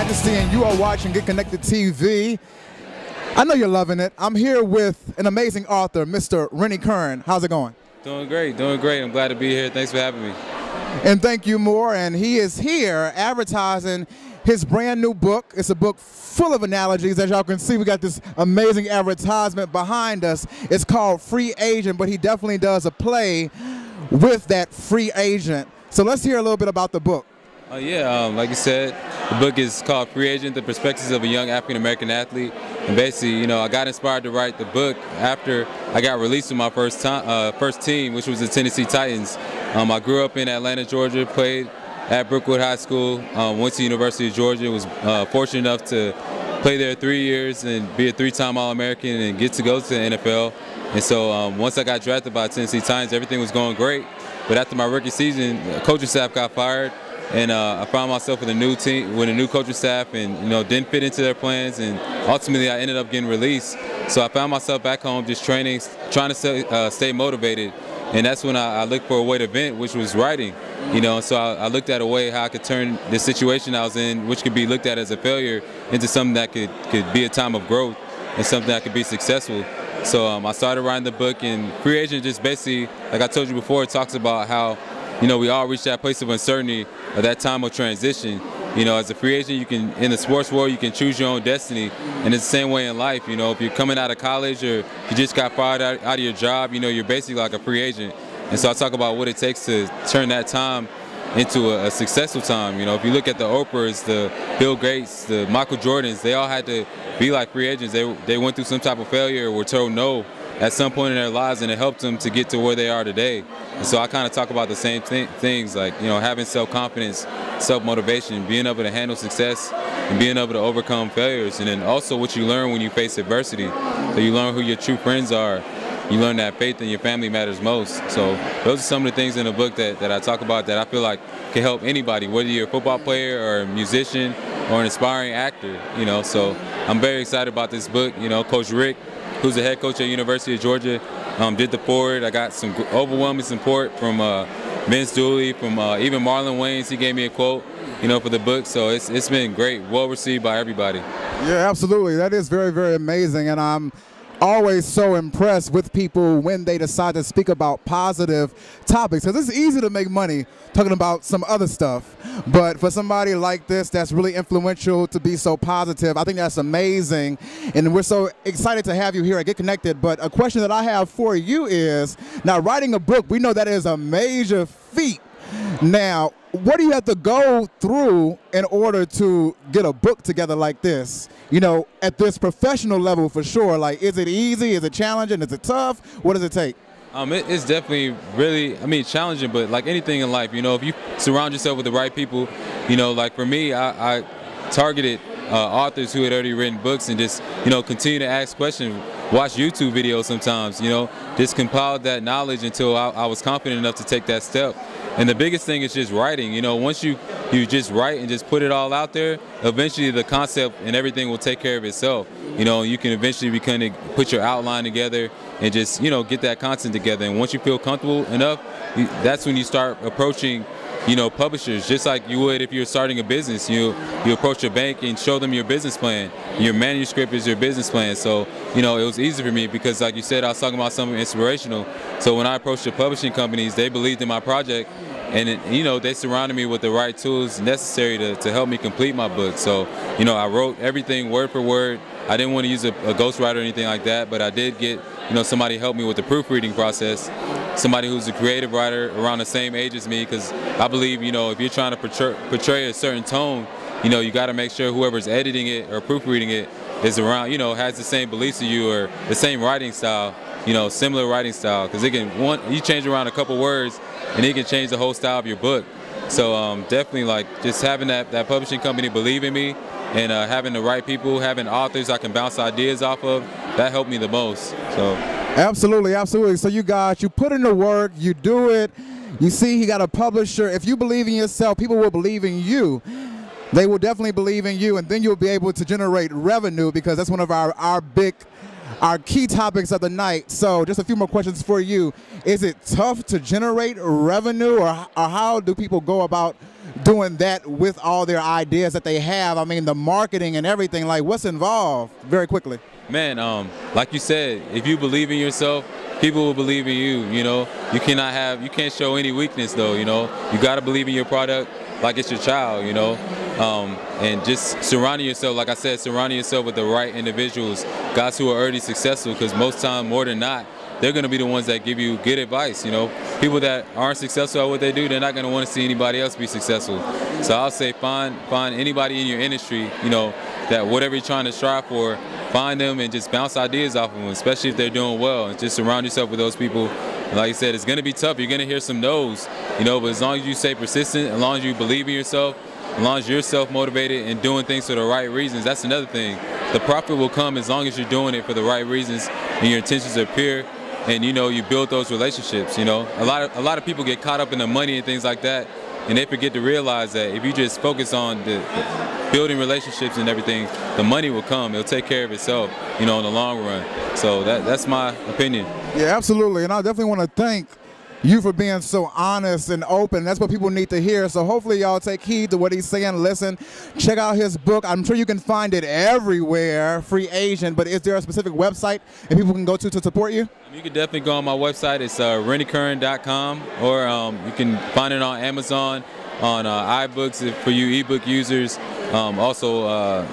Majesty, and you are watching Get Connected TV. I know you're loving it. I'm here with an amazing author, Mr. Rennie Curran. How's it going? Doing great, doing great. I'm glad to be here. Thanks for having me. And thank you more. And he is here advertising his brand new book. It's a book full of analogies. As y'all can see, we got this amazing advertisement behind us. It's called Free Agent, but he definitely does a play with that free agent. So let's hear a little bit about the book. Like you said, the book is called Free Agent, The Perspectives of a Young African-American Athlete. And basically, I got inspired to write the book after I got released from my first team, which was the Tennessee Titans. I grew up in Atlanta, Georgia, played at Brookwood High School, went to University of Georgia, was fortunate enough to play there 3 years and be a three-time All-American and get to go to the NFL. And so once I got drafted by Tennessee Titans, everything was going great. But after my rookie season, the coaching staff got fired. And I found myself with a new team, with a new coaching staff, and didn't fit into their plans. And ultimately, I ended up getting released. So I found myself back home, just training, trying to stay motivated. And that's when I looked for a way to vent, which was writing. So I looked at a way how I could turn the situation I was in, which could be looked at as a failure, into something that could be a time of growth and something that could be successful. So I started writing the book, and Free Agent just basically, like I told you before, it talks about how we all reach that place of uncertainty, or that time of transition. As a free agent, you can, in the sports world, you can choose your own destiny. And it's the same way in life. If you're coming out of college or you just got fired out of your job, you're basically like a free agent. And so I talk about what it takes to turn that time into a successful time. If you look at the Oprahs, the Bill Gates, the Michael Jordans, they all had to be like free agents. They went through some type of failure or were told no at some point in their lives, and it helped them to get to where they are today. And so I kind of talk about the same things, like having self-confidence, self-motivation, being able to handle success, and being able to overcome failures, and then also what you learn when you face adversity. So you learn who your true friends are. You learn that faith in your family matters most. So those are some of the things in the book that I talk about that I feel like can help anybody, whether you're a football player or a musician or an aspiring actor. So I'm very excited about this book. Coach Rick, who's the head coach at University of Georgia, did the forward. I got some overwhelming support from Vince Dooley, from even Marlon Wayans. He gave me a quote, for the book. So it's been great, well received by everybody. Yeah, absolutely. That is very, very amazing, and I'm always so impressed with people when they decide to speak about positive topics, because it's easy to make money talking about some other stuff, but for somebody like this that's really influential to be so positive, I think that's amazing, and we're so excited to have you here at Get Connected. But a question that I have for you is, now writing a book, we know that is a major feat. Now, what do you have to go through in order to get a book together like this? At this professional level, for sure. Like, is it easy? Is it challenging? Is it tough? What does it take? It's definitely really, challenging, but like anything in life, if you surround yourself with the right people, like for me, I targeted authors who had already written books, and just, continue to ask questions, watch YouTube videos sometimes, just compiled that knowledge until I was confident enough to take that step. And the biggest thing is just writing. Once you just write and just put it all out there, eventually the concept and everything will take care of itself. You can eventually put your outline together and just, get that content together. And once you feel comfortable enough, that's when you start approaching, publishers, just like you would if you're starting a business. You approach a bank and show them your business plan. Your manuscript is your business plan. So, it was easy for me because, like you said, I was talking about something inspirational. So when I approached the publishing companies, they believed in my project, and they surrounded me with the right tools necessary to help me complete my book. So, I wrote everything word for word. I didn't want to use a ghostwriter or anything like that, but I did get, somebody help me with the proofreading process. Somebody who's a creative writer around the same age as me, because I believe, if you're trying to portray a certain tone, you got to make sure whoever's editing it or proofreading it is around, has the same beliefs as you or the same writing style, similar writing style, because you change around a couple words and it can change the whole style of your book. So definitely, like, just having that publishing company believe in me, and having the right people, having authors I can bounce ideas off of, that helped me the most. So. Absolutely, absolutely. So you put in the work, you do it, you see he got a publisher. If you believe in yourself, people will believe in you. They will definitely believe in you, and then you'll be able to generate revenue, because that's one of our big our key topics of the night. So just a few more questions for you. Is it tough to generate revenue, or how do people go about doing that with all their ideas that they have? I mean, the marketing and everything, like what's involved? Very quickly. Man, like you said, if you believe in yourself, people will believe in you. You know, you can't show any weakness though. You know, you got to believe in your product like it's your child. You know, and just surrounding yourself, like I said, surrounding yourself with the right individuals, guys who are already successful. Because most time, more than not, they're going to be the ones that give you good advice. You know, people that aren't successful at what they do, they're not going to want to see anybody else be successful. So I'll say find anybody in your industry, you know, that whatever you're trying to strive for, find them and just bounce ideas off of them, especially if they're doing well. And just surround yourself with those people. And like I said, it's going to be tough. You're going to hear some no's, you know, but as long as you stay persistent, as long as you believe in yourself, as long as you're self-motivated and doing things for the right reasons, that's another thing. The profit will come as long as you're doing it for the right reasons and your intentions are pure. And you know, you build those relationships. You know, a lot of people get caught up in the money and things like that, and they forget to realize that if you just focus on the building relationships and everything, the money will come. It'll take care of itself, you know, in the long run. So that's my opinion. Yeah, absolutely. And I definitely want to thank you for being so honest and open. That's what people need to hear. So hopefully y'all take heed to what he's saying. Listen, check out his book. I'm sure you can find it everywhere, Free Agent, but is there a specific website that people can go to support you? You can definitely go on my website. It's renniecurran.com, or you can find it on Amazon, on iBooks for you ebook users. Also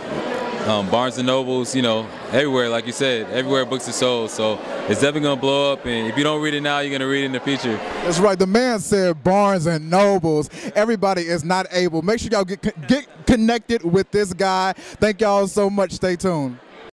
Barnes & Nobles, you know, everywhere, like you said, everywhere books are sold. So it's definitely going to blow up, and if you don't read it now, you're going to read it in the future. That's right. The man said Barnes & Nobles. Everybody is not able. Make sure y'all get connected with this guy. Thank y'all so much. Stay tuned.